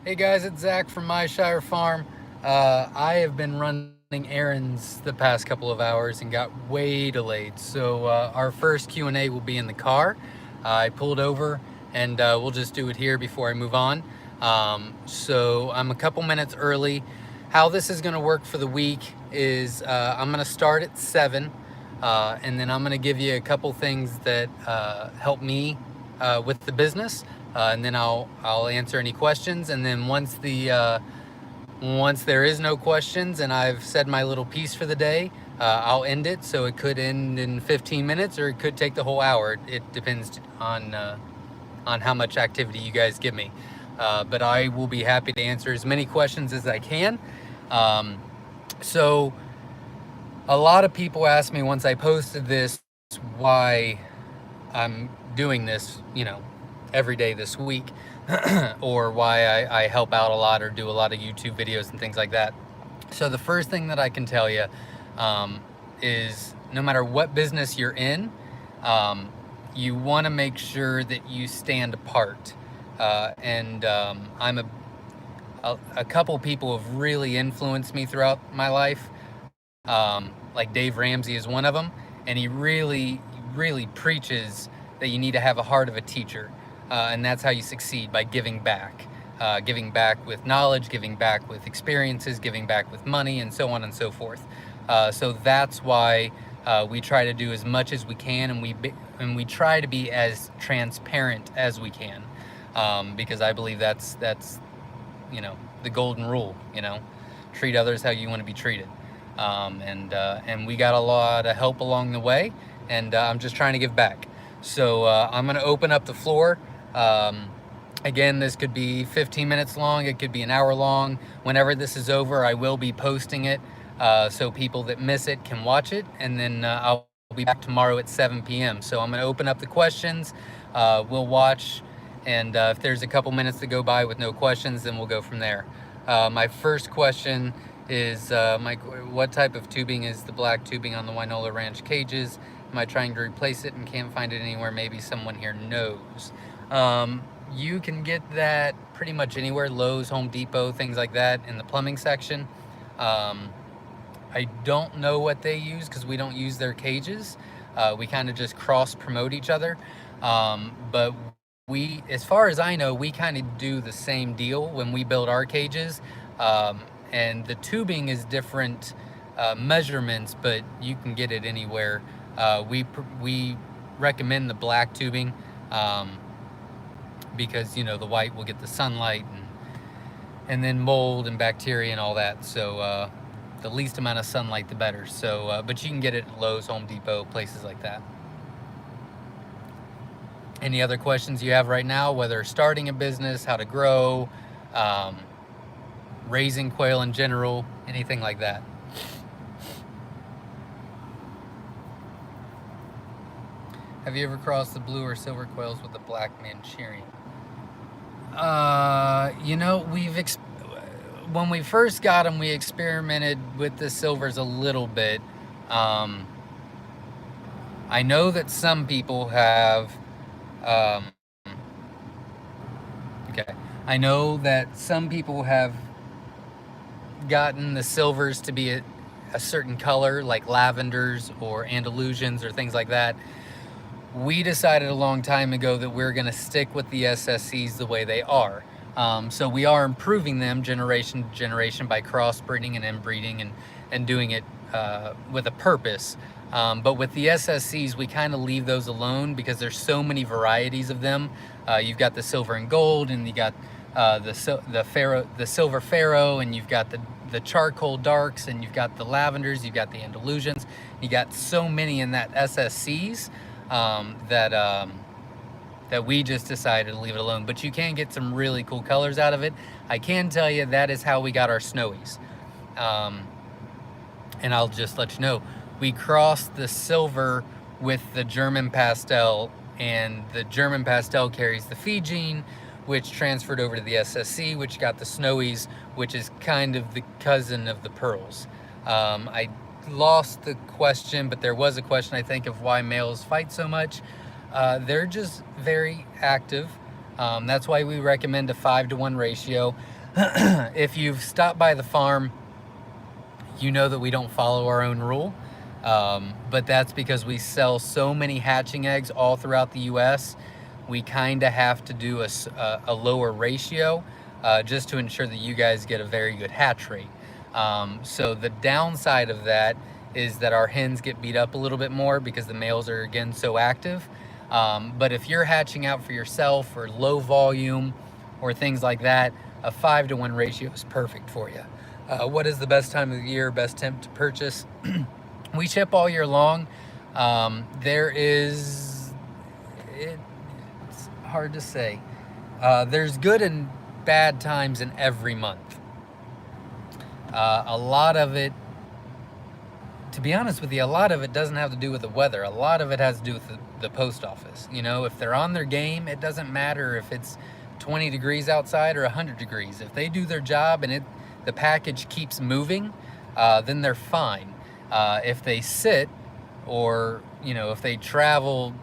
Hey guys, it's Zach from Myshire Farm. I have been running errands the past couple of hours and got way delayed. So our first Q&A will be in the car. I pulled over and we'll just do it here before I move on. So I'm a couple minutes early. How this is going to work for the week is I'm going to start at 7 and then I'm going to give you a couple things that help me with the business. And then I'll answer any questions. And then once there is no questions and I've said my little piece for the day, I'll end it. So it could end in 15 minutes or it could take the whole hour. It depends on how much activity you guys give me. But I will be happy to answer as many questions as I can. So a lot of people ask me once I posted this why I'm doing this, every day this week, or why I help out a lot or do a lot of YouTube videos and things like that. So the first thing that I can tell you is no matter what business you're in, you want to make sure that you stand apart. I'm a couple people have really influenced me throughout my life. Like Dave Ramsey is one of them, and he really preaches that you need to have a heart of a teacher, and that's how you succeed, by giving back with knowledge, giving back with experiences, giving back with money, and so on and so forth. So that's why we try to do as much as we can, and we try to be as transparent as we can, because I believe that's the golden rule. Treat others how you want to be treated. And we got a lot of help along the way, and I'm just trying to give back. So I'm going to open up the floor. Again, this could be 15 minutes long, it could be an hour long. Whenever this is over, I will be posting it so people that miss it can watch it, and then I'll be back tomorrow at 7 p.m. So I'm going to open up the questions, we'll watch, and if there's a couple minutes to go by with no questions, then we'll go from there. My first question is, what type of tubing is the black tubing on the Wynola Ranch cages? Am I trying to replace it and can't find it anywhere? Maybe someone here knows. You can get that pretty much anywhere, Lowe's, Home Depot, things like that, in the plumbing section. I don't know what they use because we don't use their cages. We kind of just cross promote each other. But we, as far as I know, we kind of do the same deal when we build our cages. And the tubing is different measurements, but you can get it anywhere. We recommend the black tubing because the white will get the sunlight and then mold and bacteria and all that. So the least amount of sunlight, the better. So, but you can get it at Lowe's, Home Depot, places like that. Any other questions you have right now, whether starting a business, how to grow, raising quail in general, anything like that? Have you ever crossed the blue or silver quails with the black Myshire? When we first got them, we experimented with the silvers a little bit. I know that some people have. I know that some people have gotten the silvers to be a certain color, like lavenders or Andalusians or things like that. We decided a long time ago that we're going to stick with the SSCs the way they are. So we are improving them generation to generation by crossbreeding and inbreeding and doing it with a purpose. But with the SSCs, we kind of leave those alone because there's so many varieties of them. You've got the silver and gold, and you got the silver pharaoh, and you've got the charcoal darks, and you've got the lavenders, you've got the Andalusians. You got so many in that SSCs that we just decided to leave it alone. But you can get some really cool colors out of it. I can tell you that is how we got our snowies. And I'll just let you know, we crossed the silver with the German pastel, and the German pastel carries the feed gene, which transferred over to the SSC, which got the snowies, which is kind of the cousin of the pearls. I lost the question, but there was a question, I think, of why males fight so much. They're just very active. That's why we recommend a 5-to-1 ratio. If you've stopped by the farm, you know that we don't follow our own rule. But that's because we sell so many hatching eggs all throughout the U.S. We kind of have to do a lower ratio just to ensure that you guys get a very good hatch rate. So the downside of that is that our hens get beat up a little bit more because the males are, again, so active. But if you're hatching out for yourself or low volume or things like that, a 5-to-1 ratio is perfect for you. What is the best time of the year, best temp to purchase? We ship all year long. It's hard to say. There's good and bad times in every month. A lot of it, to be honest with you, a lot of it doesn't have to do with the weather. A lot of it has to do with the post office. You know, if they're on their game, it doesn't matter if it's 20 degrees outside or 100 degrees. If they do their job and the package keeps moving, then they're fine. If they sit, or, you know, if they travel,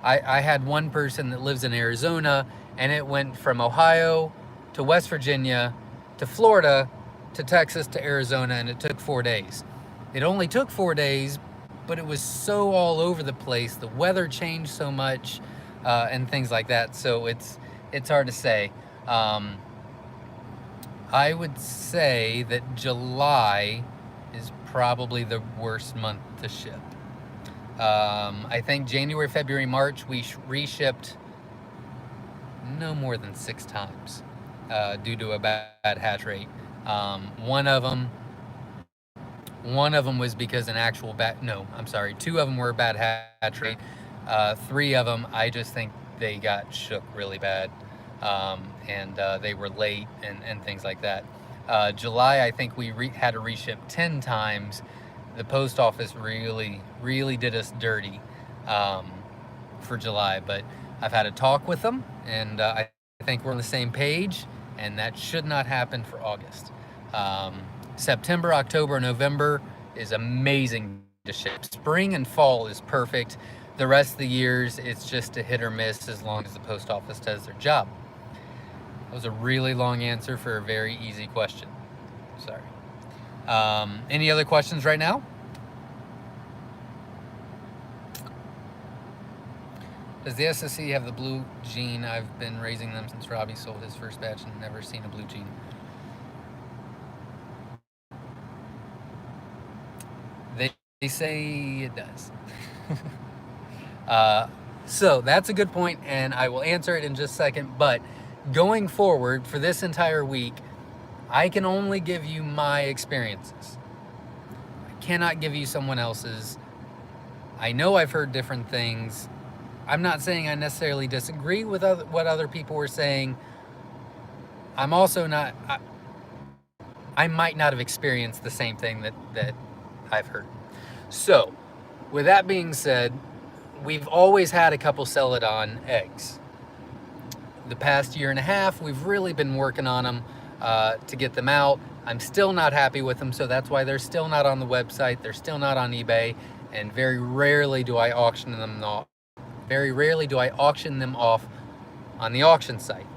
I had one person that lives in Arizona, and it went from Ohio to West Virginia to Florida to Texas to Arizona, and it took 4 days. It only took 4 days, but it was so all over the place. The weather changed so much, and things like that. So it's hard to say. I would say that July is probably the worst month to ship. I think January, February, March, we reshipped no more than 6 times due to a bad hatch rate. One of them was because an actual two of them were a bad hatch rate. 3 of them, I just think they got shook really bad, and they were late and things like that. July, I think we had to reship 10 times. The post office really did us dirty for July, but I've had a talk with them, and I think we're on the same page, and that should not happen for August. September, October, November is amazing to ship. Spring and fall is perfect. The rest of the years, it's just a hit or miss as long as the post office does their job. That was a really long answer for a very easy question. Sorry. Any other questions right now? Does the SSC have the blue gene? I've been raising them since Robbie sold his first batch and never seen a blue gene. They say it does. So that's a good point, and I will answer it in just a second. But going forward, for this entire week, I can only give you my experiences. I cannot give you someone else's. I know I've heard different things. I'm not saying I necessarily disagree with what other people were saying. I'm also not... I might not have experienced the same thing that I've heard. So, with that being said, we've always had a couple Celadon eggs. The past year and a half, we've really been working on them to get them out. I'm still not happy with them, so that's why they're still not on the website. They're still not on eBay, and very rarely do I auction them off. Very rarely do I auction them off on the auction site.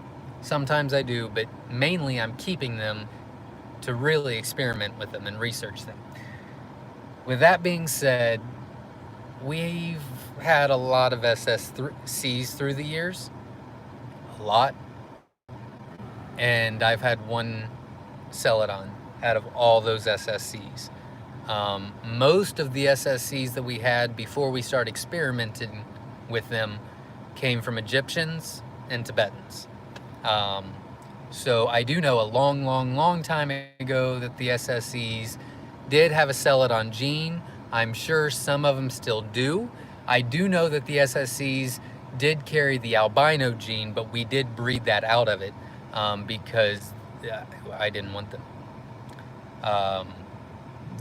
Sometimes I do, but mainly I'm keeping them to really experiment with them and research them. With that being said, we've had a lot of SSCs through the years. A lot. And I've had one Celadon out of all those SSCs. Most of the SSCs that we had before we started experimenting with them came from Egyptians and Tibetans. So I do know a long time ago that the SSCs did have a Celadon gene. I'm sure some of them still do. I do know that the SSCs did carry the albino gene, but we did breed that out of it because I didn't want them.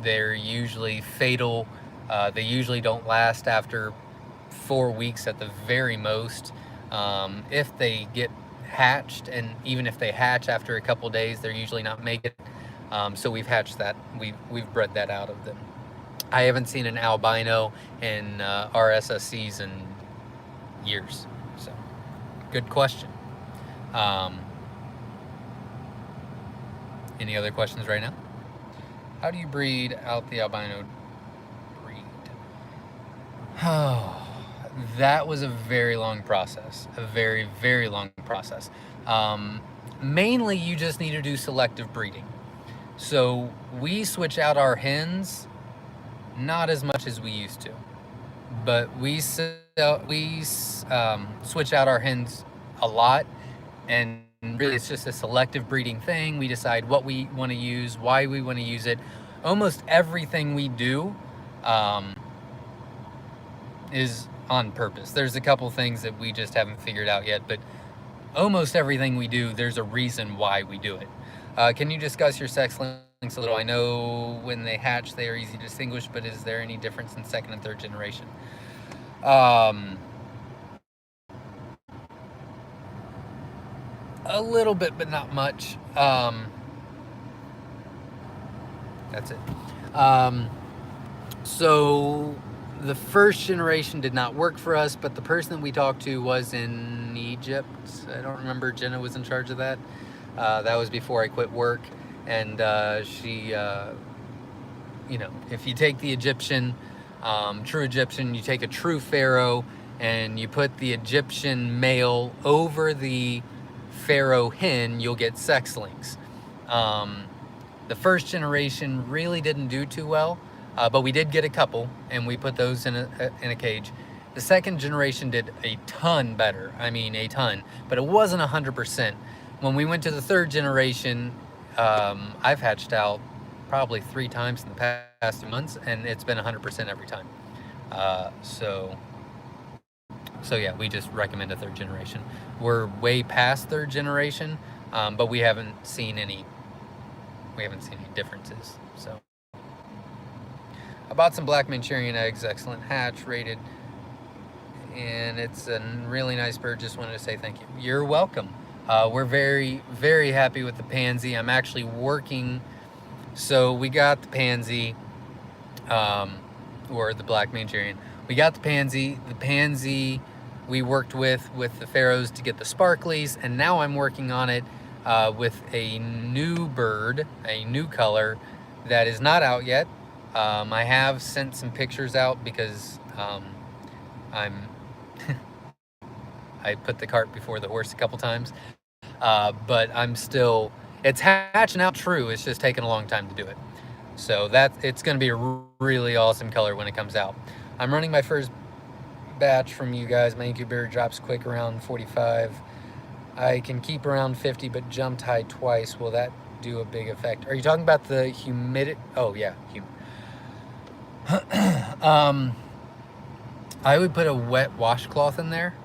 They're usually fatal. They usually don't last after 4 weeks at the very most. If they get hatched, and even if they hatch after a couple days, they're usually not making it. So we've hatched that. We've bred that out of them. I haven't seen an albino in our SSCs in years. So, good question. Any other questions right now? How do you breed out the albino breed? Oh, that was a very long process. A very, very long process. Mainly, you just need to do selective breeding. So we switch out our hens, not as much as we used to, but we switch out our hens a lot, and really it's just a selective breeding thing. We decide what we want to use, why we want to use it. Almost everything we do is on purpose. There's a couple things that we just haven't figured out yet, but almost everything we do, there's a reason why we do it. Can you discuss your sex links a little? I know when they hatch, they are easy to distinguish, but is there any difference in second and third generation? A little bit, but not much. That's it. So the first generation did not work for us, but the person that we talked to was in Egypt. I don't remember. Jenna was in charge of that. That was before I quit work. And she, you know, if you take the Egyptian, true Egyptian, you take a true pharaoh and you put the Egyptian male over the pharaoh hen, you'll get sex links. The first generation really didn't do too well, but we did get a couple, and we put those in a cage. The second generation did a ton better. I mean, a ton, but it wasn't 100%. When we went to the third generation, I've hatched out probably 3 times in the past 2 months, and it's been 100% every time. So yeah, we just recommend a third generation. We're way past third generation, but we haven't seen any differences. So I bought some black Manchurian eggs, excellent hatch, rated, and it's a really nice bird. Just wanted to say thank you. You're welcome. We're very, very happy with the pansy. I'm actually working, so we got the pansy, or the black Manchurian. We got the pansy. The pansy we worked with the pharaohs to get the sparklies, and now I'm working on it with a new bird, a new color that is not out yet. I have sent some pictures out because I put the cart before the horse a couple times, but it's hatching out true. It's just taking a long time to do it. So it's going to be a really awesome color when it comes out. I'm running my first batch from you guys. My incubator drops quick around 45. I can keep around 50, but jumped high twice. Will that do a big effect? Are you talking about the humidity? Oh yeah, I would put a wet washcloth in there.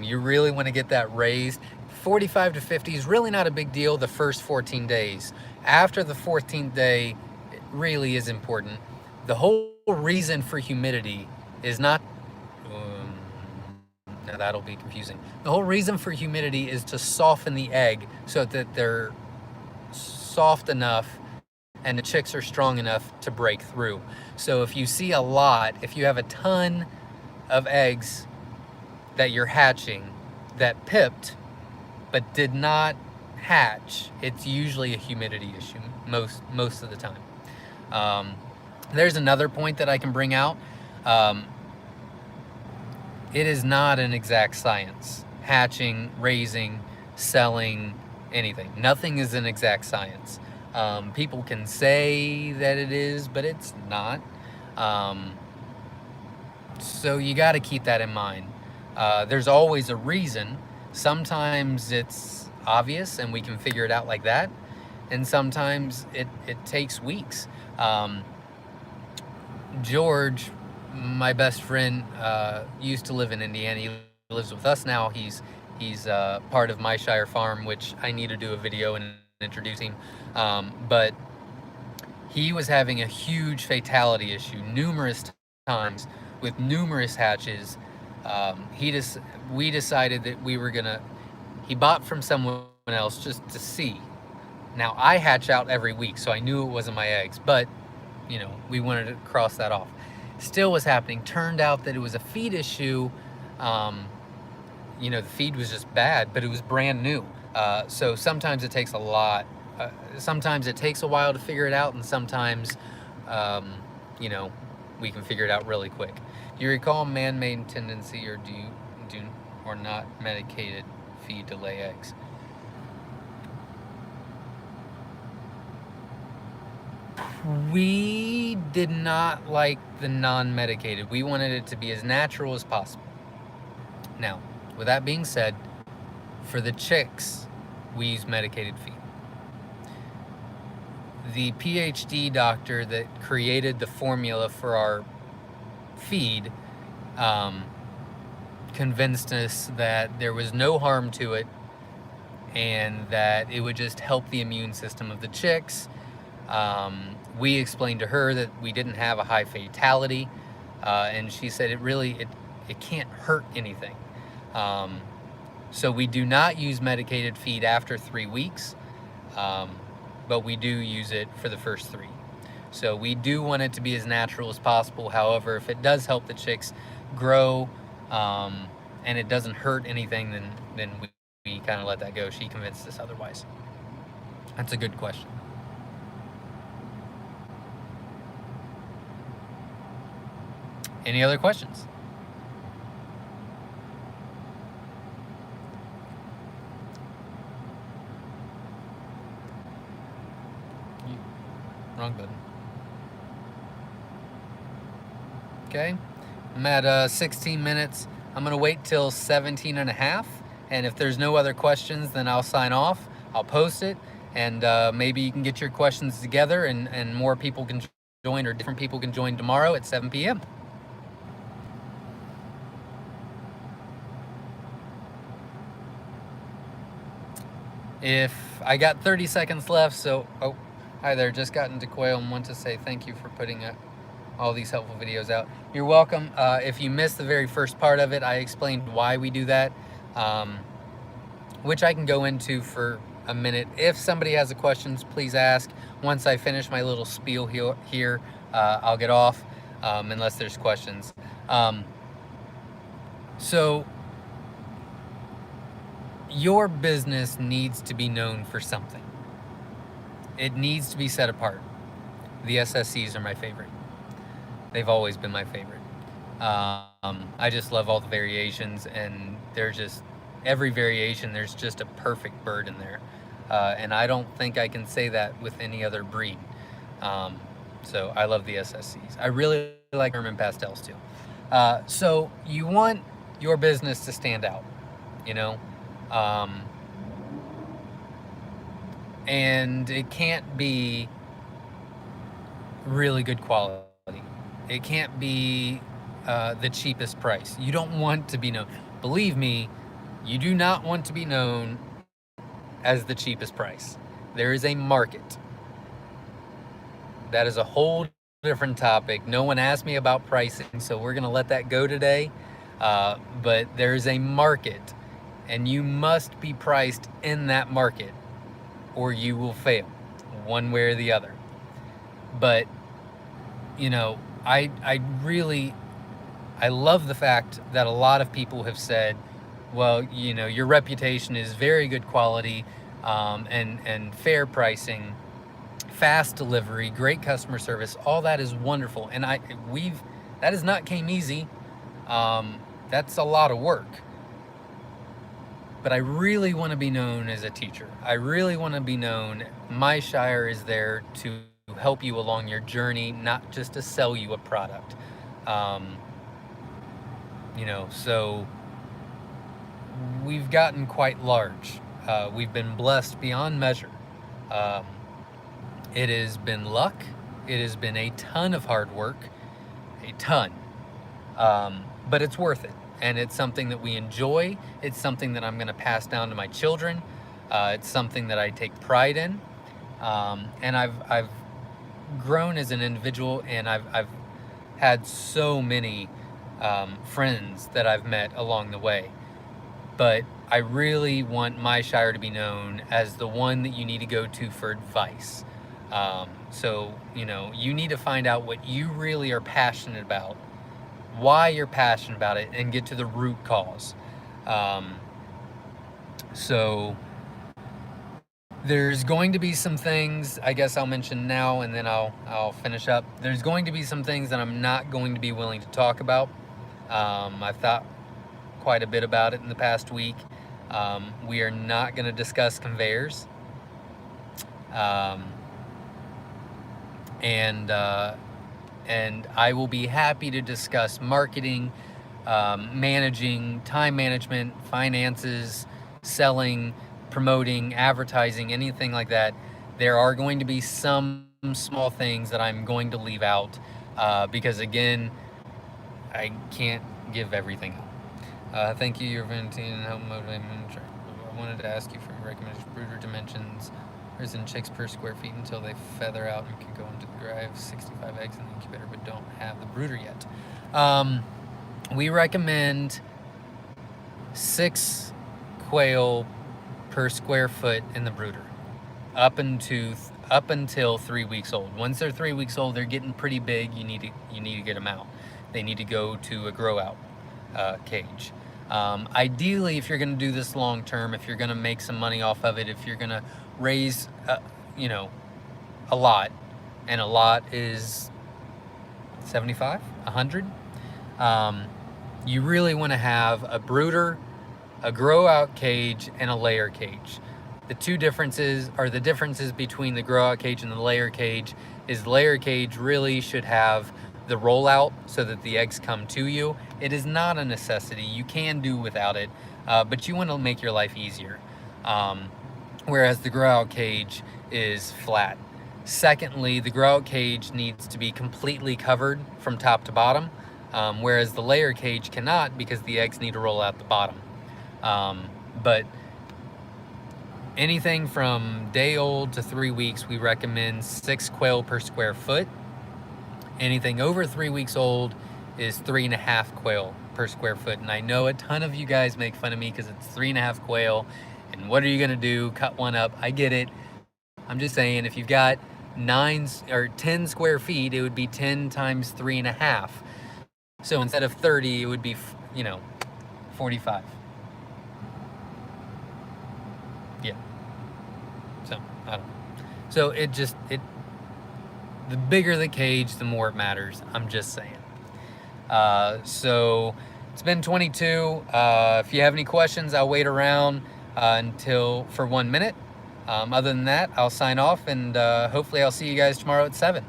You really want to get that raised. 45 to 50 is really not a big deal the first 14 days. After the 14th day, it really is important. The whole reason for humidity is not, now that'll be confusing. The whole reason for humidity is to soften the egg so that they're soft enough and the chicks are strong enough to break through. So if you see a lot, if you have a ton of eggs that you're hatching that pipped but did not hatch, it's usually a humidity issue most of the time. There's another point that I can bring out. It is not an exact science. Hatching, raising, selling, anything. Nothing is an exact science. People can say that it is, but it's not. So you got to keep that in mind. There's always a reason. Sometimes it's obvious and we can figure it out like that. And sometimes it takes weeks. George, my best friend, used to live in Indiana. He lives with us now. He's part of Myshire farm, which I need to do a video and introduce him. But he was having a huge fatality issue numerous times with numerous hatches. We decided that we were gonna, he bought from someone else just to see. Now I hatch out every week, so I knew it wasn't my eggs, but you know, we wanted to cross that off. Still was happening. Turned out that it was a feed issue. You know, the feed was just bad, but it was brand new. So sometimes it takes a lot sometimes it takes a while to figure it out, and sometimes, um, you know, we can figure it out really quick. Do you recall man-made tendency, or do you do or not medicated feed to lay eggs? We did not like the non-medicated. We wanted it to be as natural as possible. Now, with that being said, for the chicks, we use medicated feed. The PhD doctor that created the formula for our feed convinced us that there was no harm to it and that it would just help the immune system of the chicks. We explained to her that we didn't have a high fatality, and she said it can't hurt anything. So we do not use medicated feed after 3 weeks, but we do use it for the first 3. So we do want it to be as natural as possible. However, if it does help the chicks grow, and it doesn't hurt anything, then we kind of let that go. She convinced us otherwise. That's a good question. Any other questions? Wrong button. Okay, I'm at 16 minutes. I'm gonna wait till 17 and a half, and if there's no other questions, then I'll sign off. I'll post it, and maybe you can get your questions together, and more people can join, or different people can join tomorrow at 7 p.m. If I got 30 seconds left, so, oh, hi there, just got into quail and want to say thank you for putting all these helpful videos out. You're welcome. If you missed the very first part of it, I explained why we do that, which I can go into for a minute. If somebody has a questions, please ask. Once I finish my little spiel here, I'll get off, unless there's questions. So your business needs to be known for something. It needs to be set apart. The SSCs are my favorite. They've always been my favorite. I just love all the variations, and they're just, every variation, there's just a perfect bird in there. And I don't think I can say that with any other breed. So I love the SSCs. I really like German pastels too. So you want your business to stand out, you know? And it can't be really good quality. It can't be the cheapest price. You don't want to be known. Believe me, you do not want to be known as the cheapest price. There is a market. That is a whole different topic. No one asked me about pricing, so we're gonna let that go today. But there is a market, and you must be priced in that market, or you will fail, one way or the other. But, you know, I love the fact that a lot of people have said, well, you know, your reputation is very good quality, and fair pricing, fast delivery, great customer service. All that is wonderful, and that has not came easy. That's a lot of work. But I really want to be known as a teacher. I really want to be known. Myshire is there to help you along your journey, not just to sell you a product. You know, so we've gotten quite large. We've been blessed beyond measure. It has been luck. It has been a ton of hard work, a ton. But it's worth it. And it's something that we enjoy. It's something that I'm going to pass down to my children. It's something that I take pride in. And I've grown as an individual, and I've had so many friends that I've met along the way. But I really want Myshire to be known as the one that you need to go to for advice. So, you know, you need to find out what you really are passionate about, why you're passionate about it, and get to the root cause. So There's going to be some things, I guess I'll mention now and then I'll finish up. There's going to be some things that I'm not going to be willing to talk about. I've thought quite a bit about it in the past week. We are not going to discuss conveyors. And I will be happy to discuss marketing, managing, time management, finances, selling, promoting, advertising, anything like that. There are going to be some small things that I'm going to leave out because, again, I can't give everything up. Thank you, your venting and help motivate me. I wanted to ask you for recommended brooder dimensions. There's in chicks per square feet until they feather out and can go into the I have 65 eggs in the incubator, but don't have the brooder yet. We recommend 6 quail per square foot in the brooder up until 3 weeks old. Once they're 3 weeks old, they're getting pretty big. You need to get them out. They need to go to a grow out cage. Ideally, if you're going to do this long term, if you're going to make some money off of it, if you're going to raise a lot, and a lot is 75, 100, you really want to have a brooder, a grow out cage, and a layer cage. The two differences are the differences between the grow out cage and the layer cage is the layer cage really should have the rollout so that the eggs come to you. It is not a necessity. You can do without it, but you want to make your life easier. Whereas the grow out cage is flat. Secondly, the grow out cage needs to be completely covered from top to bottom, whereas the layer cage cannot because the eggs need to roll out the bottom. But anything from day old to 3 weeks, we recommend 6 quail per square foot. Anything over 3 weeks old is 3.5 quail per square foot. And I know a ton of you guys make fun of me because it's 3.5 quail. And what are you gonna do? Cut one up? I get it. I'm just saying, if you've got 9 or 10 square feet, it would be 10 times 3.5. So instead of 30, it would be, 45. Yeah. So I don't know. So the bigger the cage, the more it matters. I'm just saying. So it's been 22. If you have any questions, I'll wait around for 1 minute. Other than that, I'll sign off, and hopefully I'll see you guys tomorrow at 7.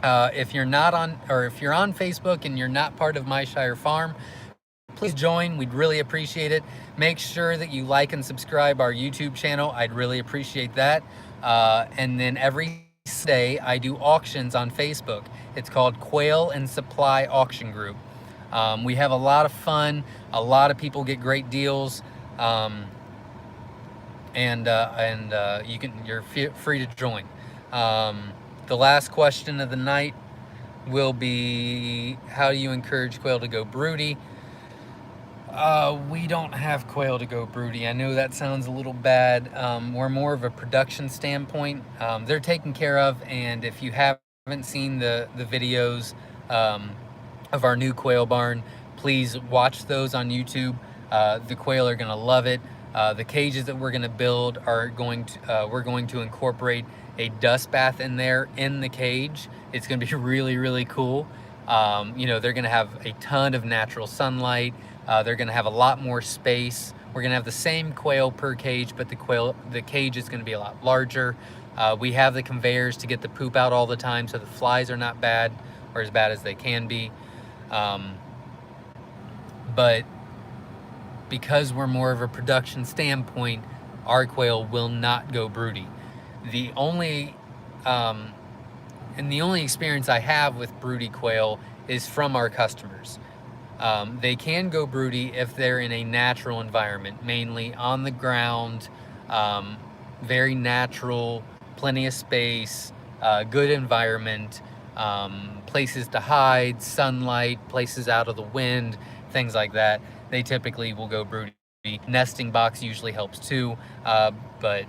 If you're on Facebook and you're not part of Myshire Farm, please join. We'd really appreciate it. Make sure that you like and subscribe our YouTube channel. I'd really appreciate that. And then every Sunday I do auctions on Facebook. It's called Quail and Supply Auction Group. We have a lot of fun. A lot of people get great deals. You're free to join. The last question of the night will be, how do you encourage quail to go broody? We don't have quail to go broody. I know that sounds a little bad. We're more of a production standpoint. They're taken care of, and if you haven't seen the videos of our new quail barn, please watch those on YouTube. The quail are going to love it. The cages that we're going to build are we're going to incorporate a dust bath in there in the cage. It's going to be really, really cool. They're going to have a ton of natural sunlight. They're going to have a lot more space. We're going to have the same quail per cage, but the cage is going to be a lot larger. We have the conveyors to get the poop out all the time, so the flies are not bad, or as bad as they can be. But because we're more of a production standpoint, our quail will not go broody. The only experience I have with broody quail is from our customers. They can go broody if they're in a natural environment, mainly on the ground, very natural, plenty of space, good environment, places to hide, sunlight, places out of the wind, things like that. They typically will go broody. Nesting box usually helps too, but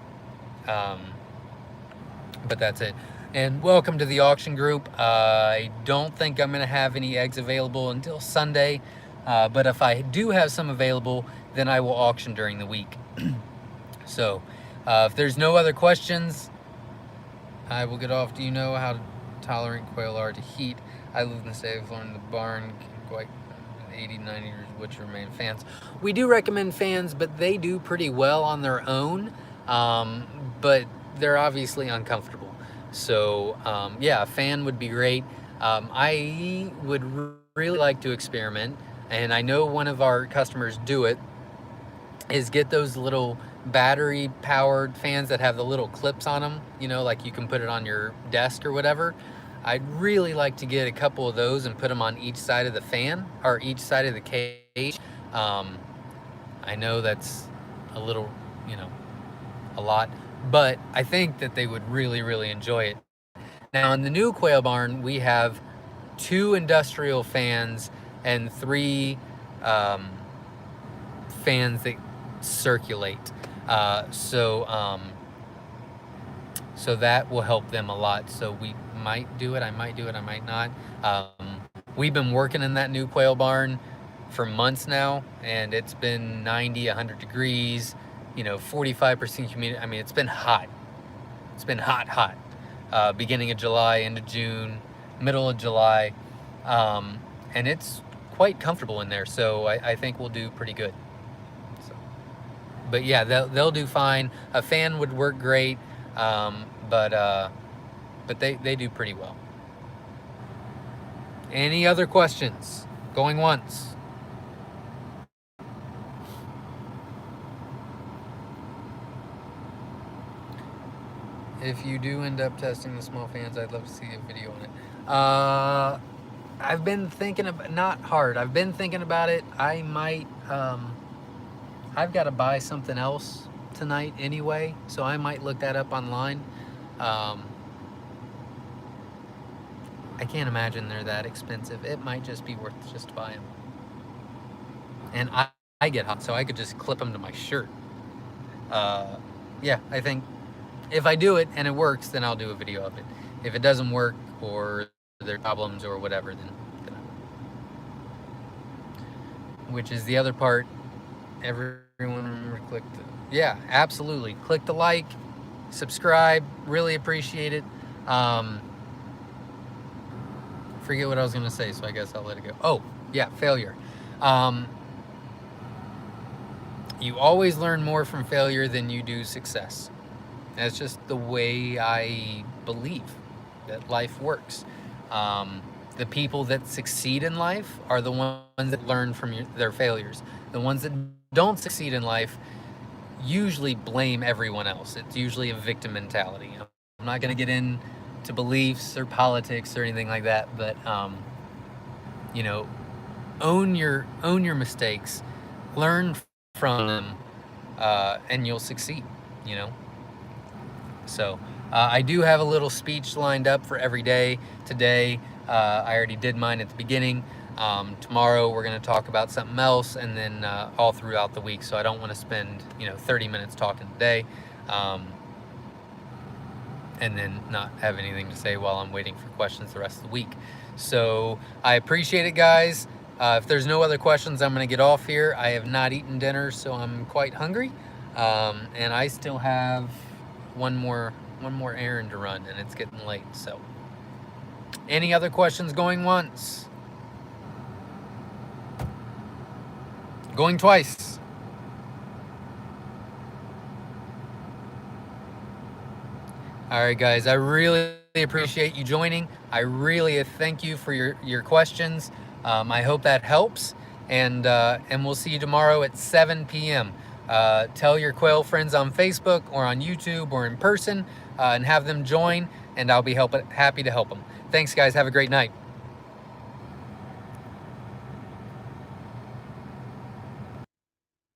that's it. And welcome to the auction group. I don't think I'm going to have any eggs available until Sunday, but if I do have some available, then I will auction during the week. So If there's no other questions, I will get off. Do you know how tolerant quail are to heat? I live in the state of Florida. The barn can quite 80, 90 years, which remain fans. We do recommend fans, but they do pretty well on their own. But they're obviously uncomfortable. So yeah, a fan would be great. I would really like to experiment, and I know one of our customers do it, is get those little battery powered fans that have the little clips on them, you know, like you can put it on your desk or whatever. I'd really like to get a couple of those and put them on each side of the fan, or each side of the cage. I know that's a little, you know, a lot, but I think that they would really, really enjoy it. Now in the new quail barn, we have 2 industrial fans and 3 fans that circulate. So that will help them a lot. So we might do it. I might do it. I might not. We've been working in that new quail barn for months now, and it's been 90, 100 degrees, you know, 45% humidity. I mean, it's been hot. It's been hot. Beginning of July into June, middle of July, and it's quite comfortable in there. So I think we'll do pretty good. So, but yeah, they'll do fine. A fan would work great, but they do pretty well. Any other questions? Going once. If you do end up testing the small fans, I'd love to see a video on it. I've been thinking about, not hard, I've been thinking about it. I might, I've got to buy something else tonight anyway, so I might look that up online. I can't imagine they're that expensive. It might just be worth just to buy them. And I get hot, so I could just clip them to my shirt. Yeah, I think if I do it and it works, then I'll do a video of it. If it doesn't work, or there are problems or whatever, then which is the other part. Everyone remember, click the, yeah, absolutely. Click the like, subscribe, really appreciate it. Forget what I was gonna say, so I guess I'll let it go. Oh, yeah, failure. You always learn more from failure than you do success. That's just the way I believe that life works. The people that succeed in life are the ones that learn from their failures. The ones that don't succeed in life usually blame everyone else. It's usually a victim mentality. I'm not going to get into beliefs or politics or anything like that, but you know, own your mistakes, learn from them, and you'll succeed. You know. So I do have a little speech lined up for every day. Today, I already did mine at the beginning. Tomorrow we're going to talk about something else, and then all throughout the week. So I don't want to spend 30 minutes talking today, and then not have anything to say while I'm waiting for questions the rest of the week. So I appreciate it, guys. If there's no other questions, I'm going to get off here. I have not eaten dinner, so I'm quite hungry, and I still have one more errand to run, and it's getting late. So any other questions? Going once, going twice. All right, guys, I really appreciate you joining. I really thank you for your questions. I hope that helps, and we'll see you tomorrow at 7 p.m. Tell your quail friends on Facebook or on YouTube or in person, and have them join, and I'll be happy to help them. Thanks, guys. Have a great night.